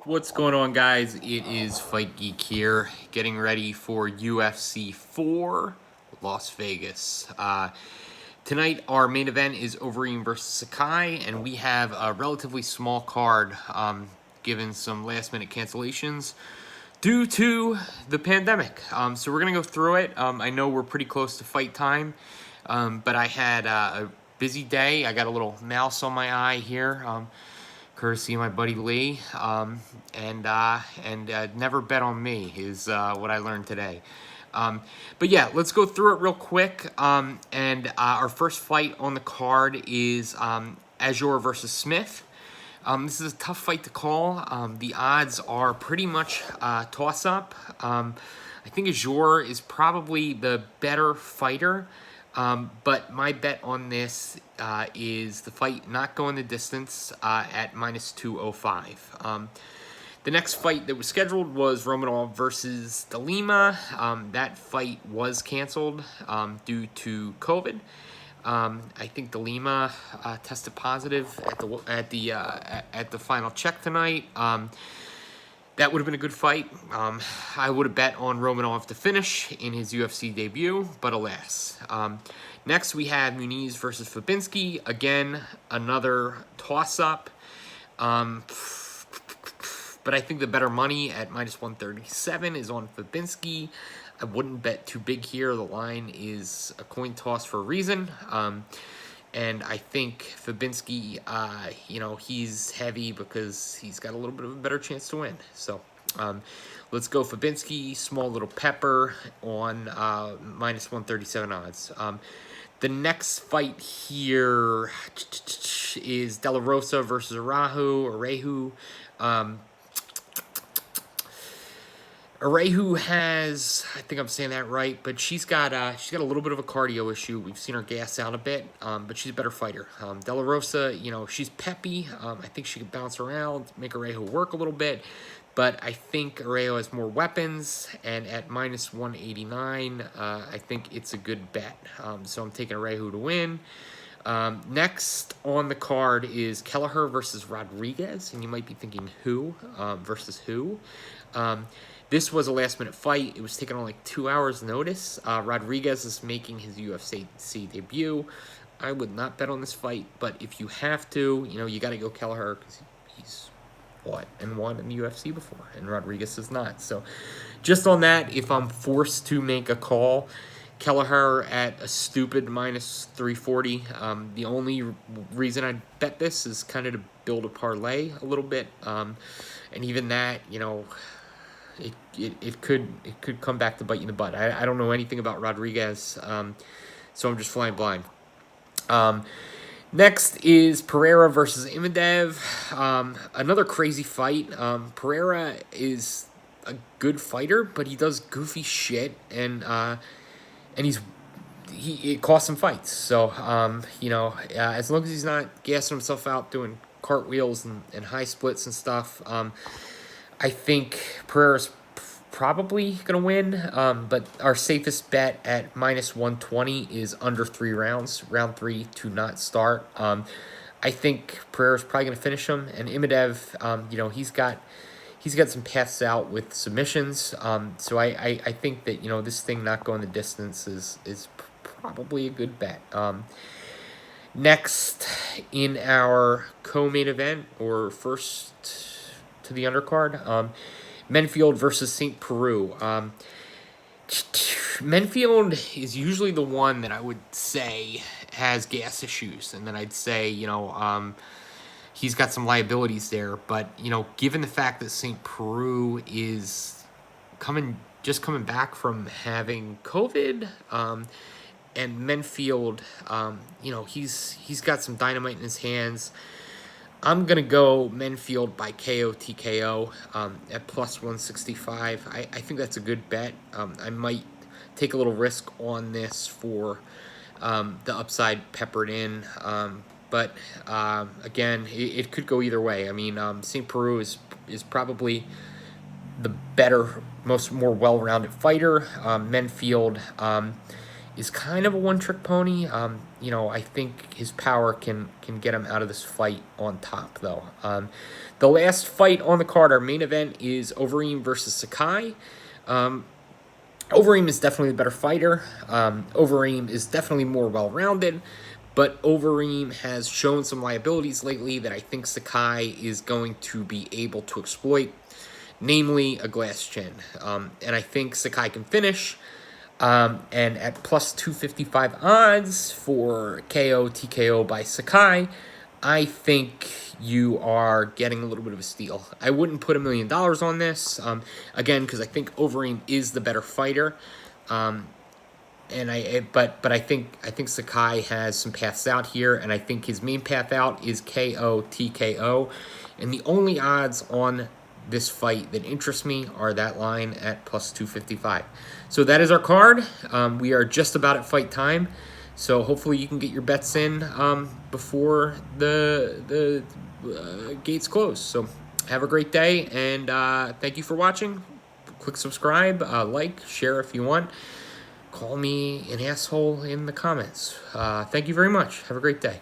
What's going on, guys? It is Fight Geek here, getting ready for UFC 4 Las Vegas. Tonight, our main event is Overeem versus Sakai, and we have a relatively small card, given some last-minute cancellations due to the pandemic. So we're going to go through it. I know we're pretty close to fight time, but I had a busy day. I got a little mouse on my eye here. Courtesy of my buddy Lee, and never bet on me is what I learned today. But yeah, let's go through it real quick. Our first fight on the card is Azure versus Smith. This is a tough fight to call. The odds are pretty much toss-up. I think Azure is probably the better fighter. But my bet on this is the fight not going the distance at minus 205. The next fight that was scheduled was Romanov versus De Lima. That fight was canceled due to COVID. I think De Lima tested positive at the final check tonight. That would have been a good fight. I would have bet on Romanov to finish in his UFC debut, but alas. Next, we have Muniz versus Fabinski. Again, another toss-up. But I think the better money at minus 137 is on Fabinski. I wouldn't bet too big here. The line is a coin toss for a reason. And I think Fabinski, he's heavy because he's got a little bit of a better chance to win. So let's go Fabinski, small little pepper on minus 137 odds. The next fight here is De La Rosa versus Arehu. Arehu has, I think I'm saying that right, but she's got a little bit of a cardio issue. We've seen her gas out a bit, but she's a better fighter. De La Rosa, she's peppy. I think she can bounce around, make Arehu work a little bit, but I think Arehu has more weapons, and at minus 189, I think it's a good bet. So I'm taking Arehu to win. Next on the card is Kelleher versus Rodriguez, and you might be thinking who versus who. This was a last-minute fight. It was taken on like 2 hours' notice. Rodriguez is making his UFC debut. I would not bet on this fight, but if you have to, you got to go Kelleher because he's fought and won in the UFC before, and Rodriguez is not. So just on that, if I'm forced to make a call, Kelleher at a stupid minus 340. The only reason I'd bet this is kind of to build a parlay a little bit, and even that, it could come back to bite you in the butt. I don't know anything about Rodriguez, so I'm just flying blind. Next is Pereira versus Imadev. Another crazy fight. Pereira is a good fighter, but he does goofy shit, and it costs him fights. So as long as he's not gassing himself out doing cartwheels and high splits and stuff, I think Pereira's probably going to win, but our safest bet at minus 120 is under 3 rounds, round 3 to not start. I think Pereira's probably going to finish him, and Imadev, he's got some paths out with submissions, so I think that, this thing not going the distance is probably a good bet. Next in our co-main event, or first to the undercard, Menfield versus St. Peru. Menfield is usually the one that I would say has gas issues, and then I'd say, he's got some liabilities there. But, given the fact that St. Peru is just coming back from having COVID, and Menfield, he's got some dynamite in his hands. I'm going to go Menfield by KO TKO at plus 165. I think that's a good bet. I might take a little risk on this for the upside peppered in. But again, it could go either way. I mean, St. Peru is probably the better, more well-rounded fighter. Menfield is kind of a one-trick pony. You know, I think his power can get him out of this fight on top, though. The last fight on the card, our main event, is Overeem versus Sakai. Overeem is definitely the better fighter. Overeem is definitely more well-rounded, but Overeem has shown some liabilities lately that I think Sakai is going to be able to exploit, namely a glass chin. And I think Sakai can finish. And at plus 255 odds for KO TKO by Sakai, I think you are getting a little bit of a steal. I wouldn't put $1 million on this, again, because I think Overeem is the better fighter. But I think Sakai has some paths out here, and I think his main path out is KO TKO, and the only odds on this fight that interest me are that line at plus 255. So that is our card. We are just about at fight time, so hopefully you can get your bets in before the gates close. So have a great day, and thank you for watching. Click subscribe, like, share if you want. Call me an asshole in the comments. Thank you very much. Have a great day.